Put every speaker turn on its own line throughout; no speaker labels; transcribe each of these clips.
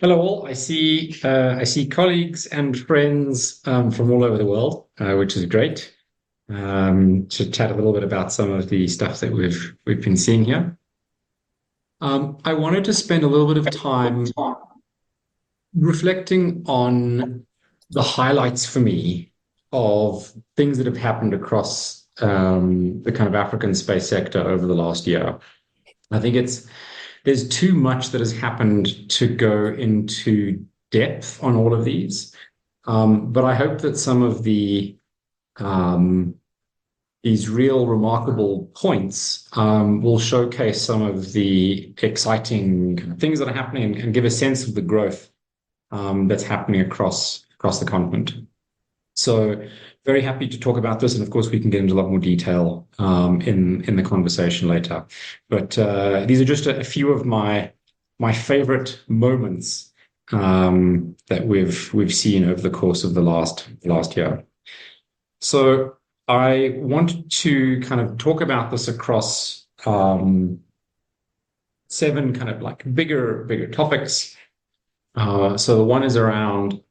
Hello all. I see colleagues and friends from all over the world, which is great. To chat a little bit about some of the stuff that we've been seeing here. I wanted to spend a little bit of time reflecting on the highlights for me of things that have happened across the kind of African space sector over the last year. I think there's too much that has happened to go into depth on all of these. But I hope that some of um, these real remarkable points will showcase some of the exciting things that are happening and give a sense of the growth that's happening across the continent. So very happy to talk about this, and of course we can get into a lot more detail in the conversation later. But these are just a few of my favorite moments that we've seen over the course of the last year. So I want to kind of talk about this across seven kind of like bigger topics. So the one is around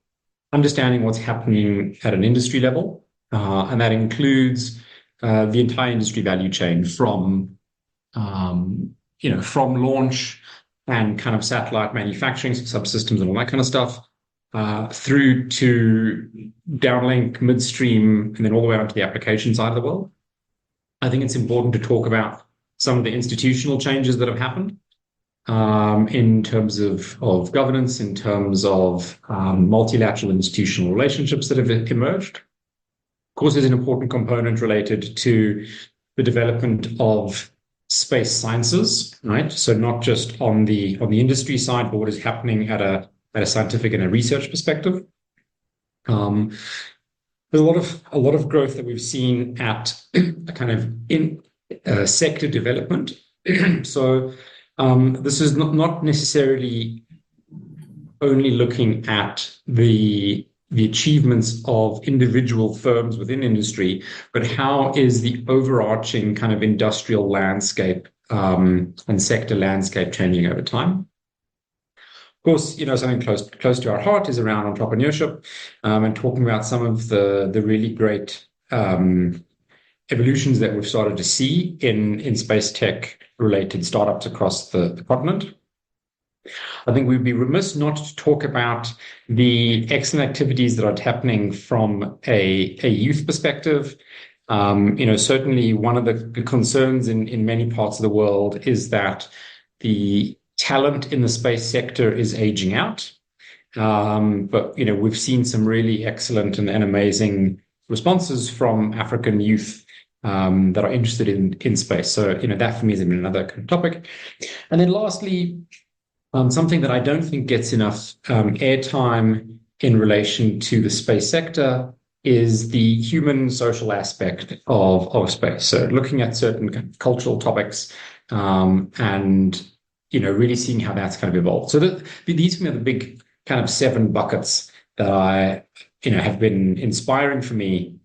understanding what's happening at an industry level, and that includes the entire industry value chain from from launch and kind of satellite manufacturing, subsystems and all that kind of stuff, through to downlink, midstream, and then all the way out to the application side of the world. I think it's important to talk about some of the institutional changes that have happened in terms of governance, in terms of multilateral institutional relationships that have emerged. Of course, there's an important component related to the development of space sciences, right? So not just on the industry side, but what is happening at a scientific and a research perspective. There's a lot of growth that we've seen at a kind of in sector development. So this is not necessarily only looking at the achievements of individual firms within industry, but how is the overarching kind of industrial landscape and sector landscape changing over time? Of course, something close to our heart is around entrepreneurship, and talking about some of the really great evolutions that we've started to see in space tech related startups across the continent. I think we'd be remiss not to talk about the excellent activities that are happening from a youth perspective. Certainly one of the concerns in many parts of the world is that the talent in the space sector is aging out. But we've seen some really excellent and amazing responses from African youth that are interested in space. So, that for me is another kind of topic. And then lastly, something that I don't think gets enough airtime in relation to the space sector is the human social aspect of space. So looking at certain kind of cultural topics and, really seeing how that's kind of evolved. So these are the big kind of seven buckets that I, have been inspiring for me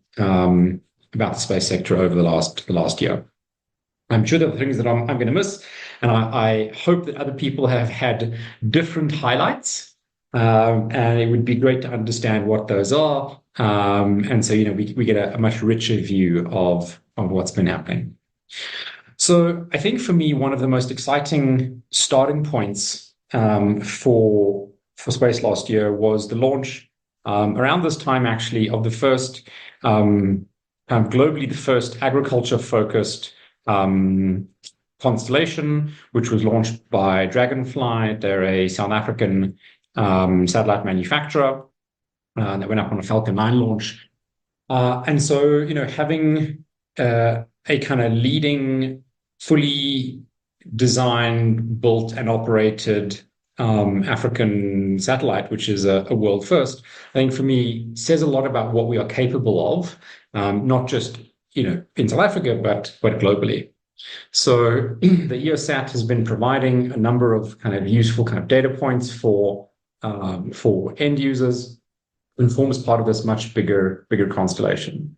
about the space sector over the last year. I'm sure there are things that I'm going to miss, and I hope that other people have had different highlights, and it would be great to understand what those are. And so, we get a much richer view of what's been happening. So I think for me, one of the most exciting starting points for space last year was the launch around this time, actually, of the first globally, the first agriculture-focused constellation, which was launched by Dragonfly. They're a South African satellite manufacturer that went up on a Falcon 9 launch. And so, having a kind of leading, fully designed, built, and operated African satellite, which is a world first, I think for me says a lot about what we are capable of, not just in South Africa, but globally. So the EOSat has been providing a number of kind of useful kind of data points for end users and forms part of this much bigger constellation.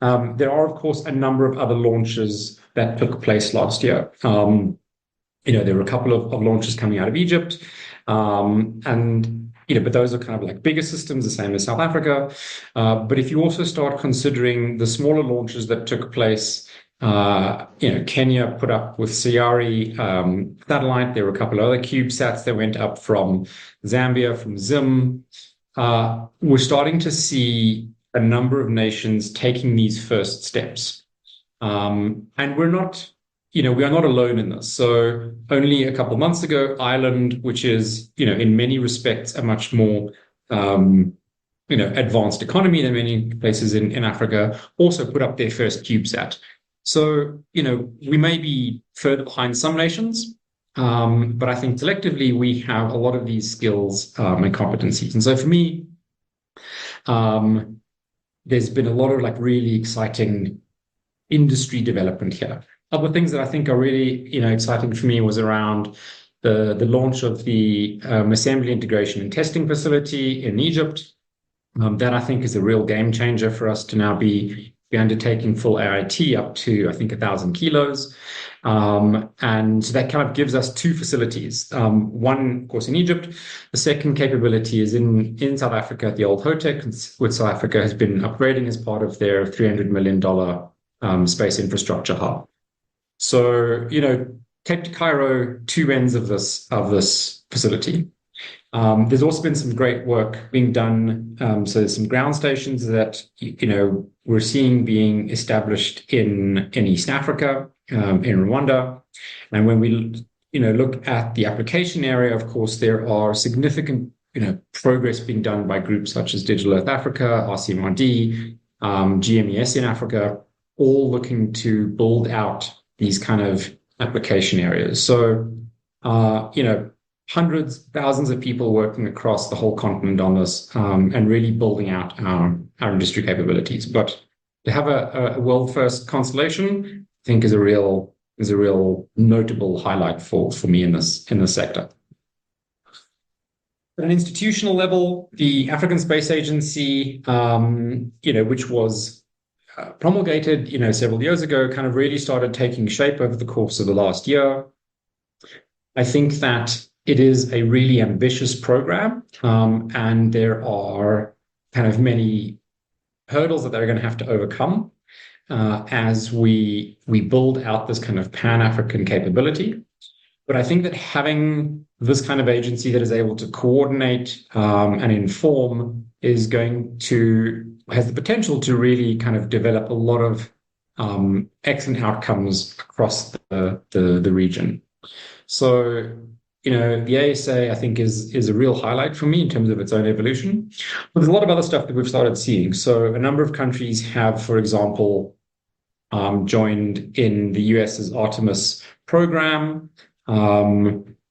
There are, of course, a number of other launches that took place last year. There were a couple of launches coming out of Egypt. But those are kind of like bigger systems, the same as South Africa. But if you also start considering the smaller launches that took place, Kenya put up with Sayari satellite. There were a couple of other CubeSats that went up from Zambia, from Zim. We're starting to see a number of nations taking these first steps. And we are not alone in this. So only a couple of months ago, Ireland, which is, in many respects, a much more, advanced economy than many places in Africa, also put up their first CubeSat. So, we may be further behind some nations, but I think collectively we have a lot of these skills and competencies. And so for me, there's been a lot of like really exciting industry development here. Other things that I think are really, exciting for me was around the launch of the assembly integration and testing facility in Egypt. That I think is a real game changer for us to now be undertaking full AIT up to, I think, 1,000 kilos. And so that kind of gives us two facilities. One, of course, in Egypt. The second capability is in South Africa at the old HOTEC, which South Africa has been upgrading as part of their $300 million space infrastructure hub. So, Cape to Cairo, two ends of this facility. There's also been some great work being done. So there's some ground stations that, we're seeing being established in East Africa, in Rwanda. And when we, look at the application area, of course, there are significant, progress being done by groups such as Digital Earth Africa, RCMRD, GMES in Africa, all looking to build out these kind of application areas. So, hundreds, thousands of people working across the whole continent on this, and really building out our industry capabilities. But to have a world-first constellation, I think is a real notable highlight for me in this sector. At an institutional level, the African Space Agency, which was promulgated, several years ago, kind of really started taking shape over the course of the last year. I think that it is a really ambitious program, and there are kind of many hurdles that they're going to have to overcome as we build out this kind of Pan-African capability. But I think that having this kind of agency that is able to coordinate and inform has the potential to really kind of develop a lot of excellent outcomes across the region. So, the ASA, I think, is a real highlight for me in terms of its own evolution. But there's a lot of other stuff that we've started seeing. So a number of countries have, for example, joined in the US's Artemis program.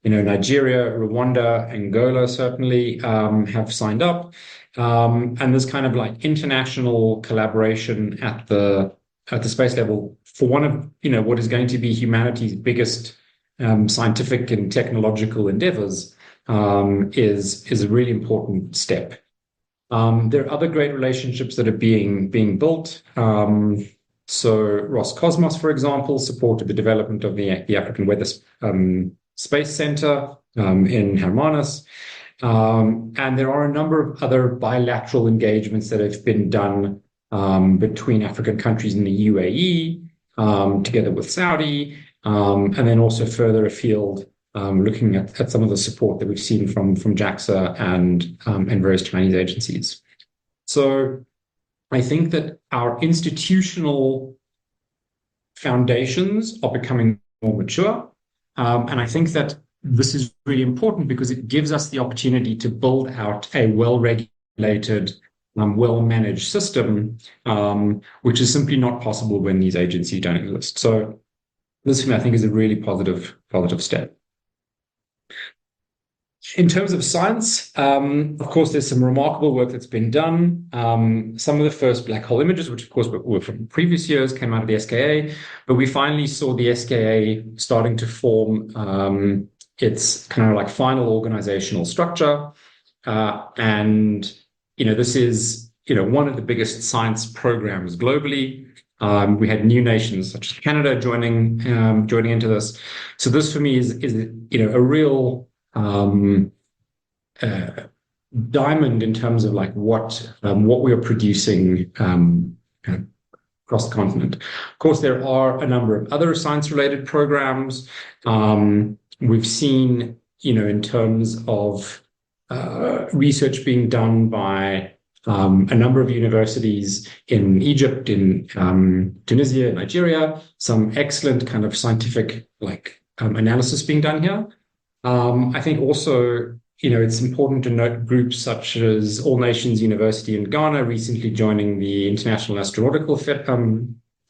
Nigeria, Rwanda, Angola certainly have signed up. And there's kind of like international collaboration at the space level for one of, what is going to be humanity's biggest scientific and technological endeavors is a really important step. There are other great relationships that are being built. So Roscosmos, for example, supported the development of the African Weather Space Center in Hermanus. And there are a number of other bilateral engagements that have been done between African countries in the UAE, together with Saudi, and then also further afield, looking at some of the support that we've seen from JAXA and various Chinese agencies. So I think that our institutional foundations are becoming more mature. And I think that this is really important because it gives us the opportunity to build out a well-regulated, well-managed system, which is simply not possible when these agencies don't exist. So this, I think, is a really positive step. In terms of science, of course, there's some remarkable work that's been done. Some of the first black hole images, which of course were from previous years, came out of the SKA, but we finally saw the SKA starting to form its kind of like final organizational structure. And, this is, one of the biggest science programs globally. We had new nations such as Canada joining into this. So this for me is a real diamond in terms of like what we are producing kind of across the continent. Of course, there are a number of other science-related programs. We've seen, in terms of research being done by a number of universities in Egypt, in Tunisia, Nigeria, some excellent kind of scientific analysis being done here. I think also, it's important to note groups such as All Nations University in Ghana recently joining the International Astronautical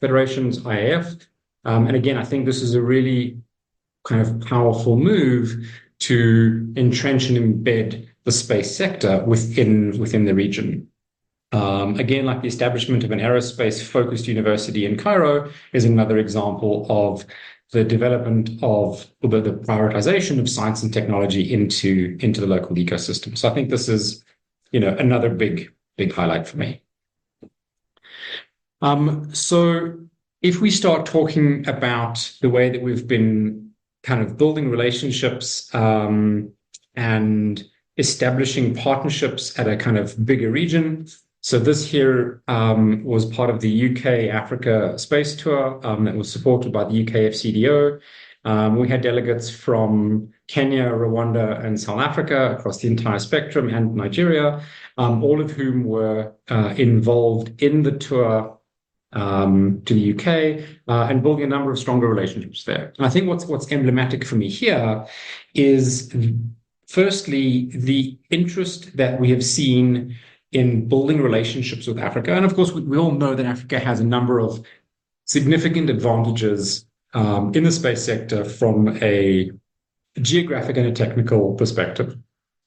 Federation's IAF. And again, I think this is a really kind of powerful move to entrench and embed the space sector within the region. Again, like the establishment of an aerospace-focused university in Cairo is another example of the development of the prioritization of science and technology into the local ecosystem. So I think this is, another big highlight for me. So if we start talking about the way that we've been kind of building relationships and establishing partnerships at a kind of bigger region. So this here was part of the UK Africa Space Tour that was supported by the UK FCDO. We had delegates from Kenya, Rwanda, and South Africa across the entire spectrum, and Nigeria, all of whom were involved in the tour to the UK and building a number of stronger relationships there. And I think what's emblematic for me here is, firstly, the interest that we have seen in building relationships with Africa. And of course, we all know that Africa has a number of significant advantages in the space sector from a geographic and a technical perspective.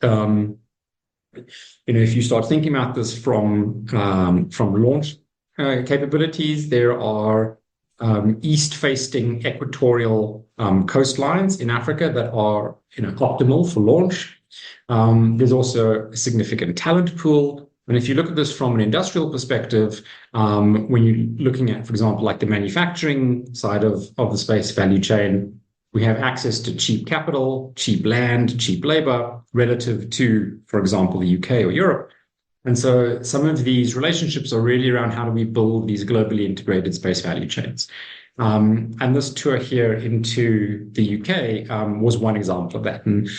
If you start thinking about this from launch capabilities, there are east-facing equatorial coastlines in Africa that are optimal for launch. There's also a significant talent pool. And if you look at this from an industrial perspective, when you're looking at, for example, like the manufacturing side of the space value chain, we have access to cheap capital, cheap land, cheap labor relative to, for example, the UK or Europe. And so some of these relationships are really around how do we build these globally integrated space value chains. And this tour here into the UK was one example of that. And,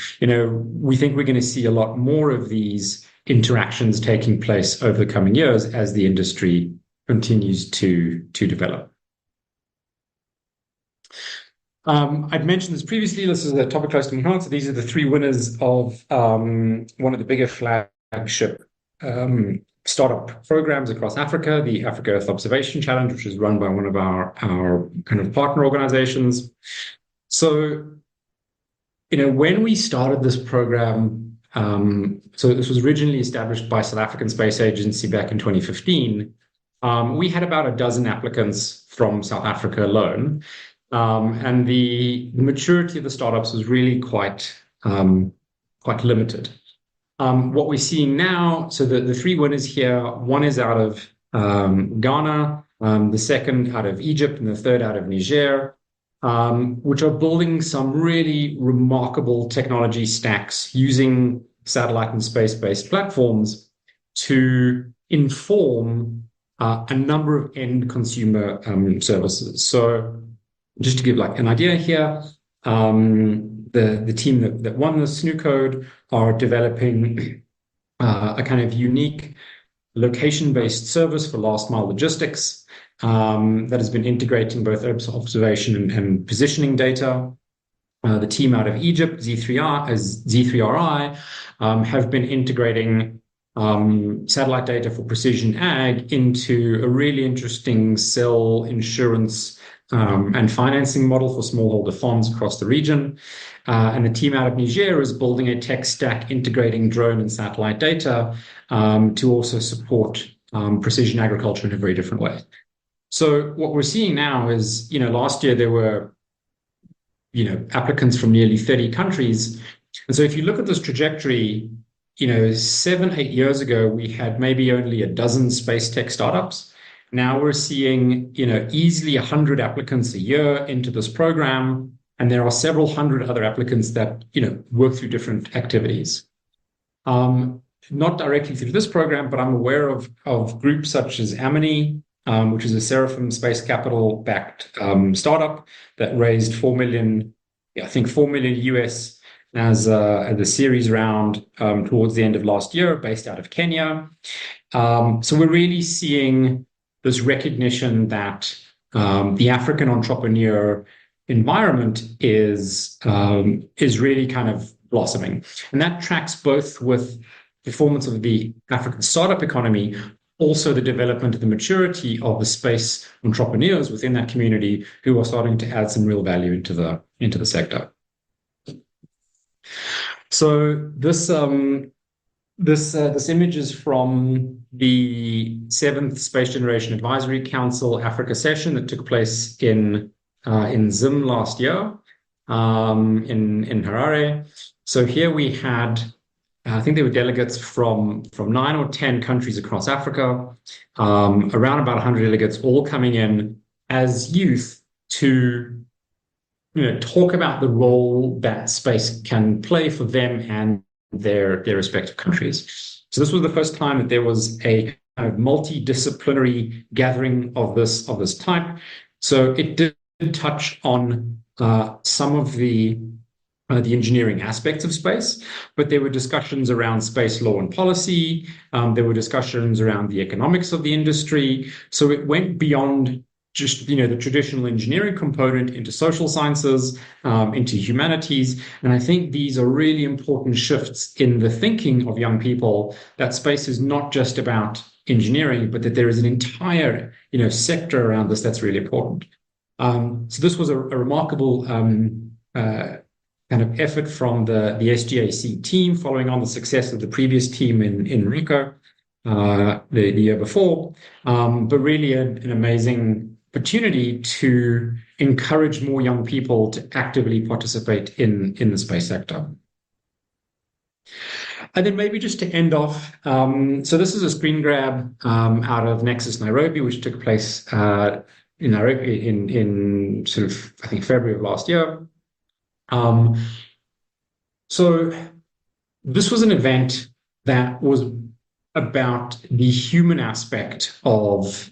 we think we're going to see a lot more of these interactions taking place over the coming years as the industry continues to develop. I'd mentioned this previously. This is a topic close to my heart. So these are the three winners of one of the bigger flagship startup programs across Africa, the Africa Earth Observation Challenge, which is run by one of our kind of partner organizations. So, when we started this program, so this was originally established by South African Space Agency back in 2015. We had about a dozen applicants from South Africa alone. And the maturity of the startups was really quite limited. What we're seeing now, so the three winners here, one is out of Ghana, the second out of Egypt, and the third out of Niger, which are building some really remarkable technology stacks using satellite and space-based platforms to inform a number of end consumer services. So just to give like an idea here, the team that won the SNU code are developing a kind of unique location-based service for last mile logistics that has been integrating both observation and positioning data. The team out of Egypt, Z3RI, have been integrating satellite data for precision ag into a really interesting cell insurance and financing model for smallholder farms across the region. And the team out of Niger is building a tech stack integrating drone and satellite data to also support precision agriculture in a very different way. So what we're seeing now is, last year there were, applicants from nearly 30 countries. And so if you look at this trajectory, 7-8 years ago, we had maybe only a dozen space tech startups. Now we're seeing, easily 100 applicants a year into this program. And there are several hundred other applicants that, work through different activities. Not directly through this program, but I'm aware of groups such as Amini, which is a Seraphim Space Capital backed startup that raised 4 million, I think 4 million US as the series round towards the end of last year, based out of Kenya. So we're really seeing this recognition that the African entrepreneur environment is really kind of blossoming, and that tracks both with performance of the African startup economy, also the development of the maturity of the space entrepreneurs within that community who are starting to add some real value into the sector. So this image is from the 7th Space Generation Advisory Council Africa session that took place in Zim last year, in Harare. So here we had, I think there were delegates from 9 or 10 countries across Africa, around about 100 delegates, all coming in as youth to talk about the role that space can play for them and their respective countries. So this was the first time that there was a kind of multidisciplinary gathering of this type. So it did touch on some of the engineering aspects of space, but there were discussions around space law and policy. There were discussions around the economics of the industry. So it went beyond just the traditional engineering component into social sciences, into humanities. And I think these are really important shifts in the thinking of young people, that space is not just about engineering, but that there is an entire sector around this that's really important. So this was a remarkable kind of effort from the SGAC team, following on the success of the previous team in Rico the year before, but really an amazing opportunity to encourage more young people to actively participate in the space sector. And then maybe just to end off, so this is a screen grab out of Nexus Nairobi, which took place in Nairobi in sort of, I think, February of last year. So this was an event that was about the human aspect of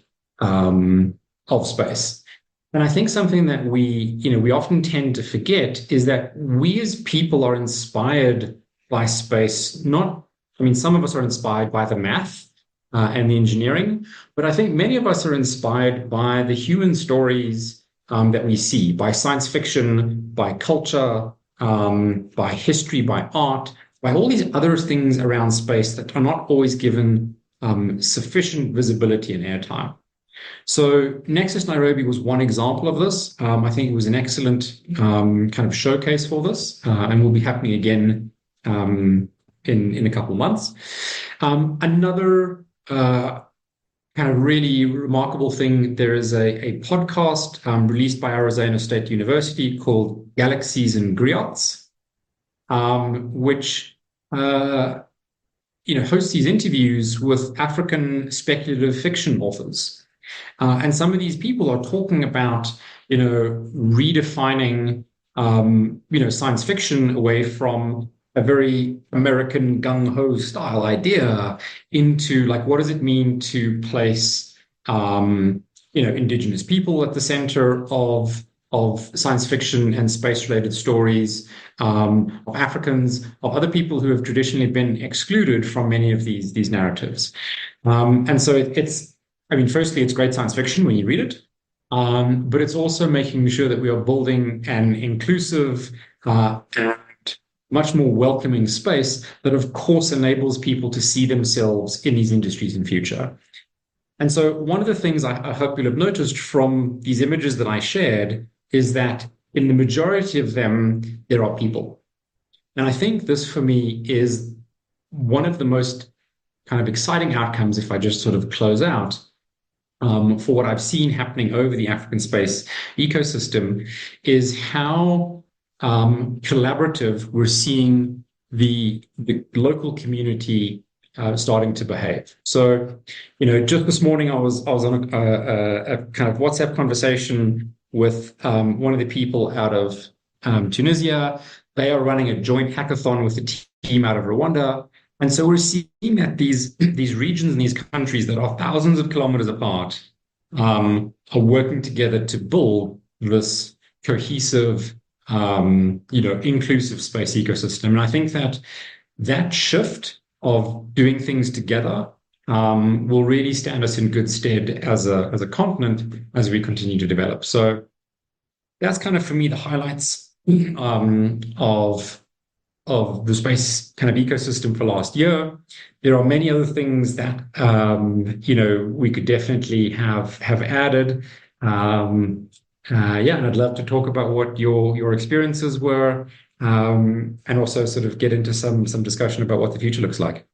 space. And I think something that we often tend to forget is that we as people are inspired by space. Some of us are inspired by the math and the engineering, but I think many of us are inspired by the human stories that we see, by science fiction, by culture, by history, by art, by all these other things around space that are not always given sufficient visibility and airtime. So Nexus Nairobi was one example of this. I think it was an excellent kind of showcase for this, and will be happening again in a couple of months. Another kind of really remarkable thing, there is a podcast released by Arizona State University called Galaxies and Griots, which hosts these interviews with African speculative fiction authors. And some of these people are talking about, redefining, science fiction away from a very American gung-ho style idea into what does it mean to place, indigenous people at the center of science fiction and space-related stories, of Africans, of other people who have traditionally been excluded from many of these narratives. And so firstly, it's great science fiction when you read it, but it's also making sure that we are building an inclusive and much more welcoming space that, of course, enables people to see themselves in these industries in future. And so one of the things I hope you'll have noticed from these images that I shared is that in the majority of them, there are people. And I think this, for me, is one of the most kind of exciting outcomes, if I just sort of close out, for what I've seen happening over the African space ecosystem, is how collaborative we're seeing the local community starting to behave. So, just this morning I was on a kind of WhatsApp conversation with one of the people out of Tunisia. They are running a joint hackathon with the team out of Rwanda. And so we're seeing that these regions and these countries that are thousands of kilometers apart are working together to build this cohesive, inclusive space ecosystem. And I think that shift of doing things together will really stand us in good stead as a continent as we continue to develop. So that's kind of, for me, the highlights of the space kind of ecosystem for last year. There are many other things that we could definitely have added. And I'd love to talk about what your experiences were, and also sort of get into some discussion about what the future looks like.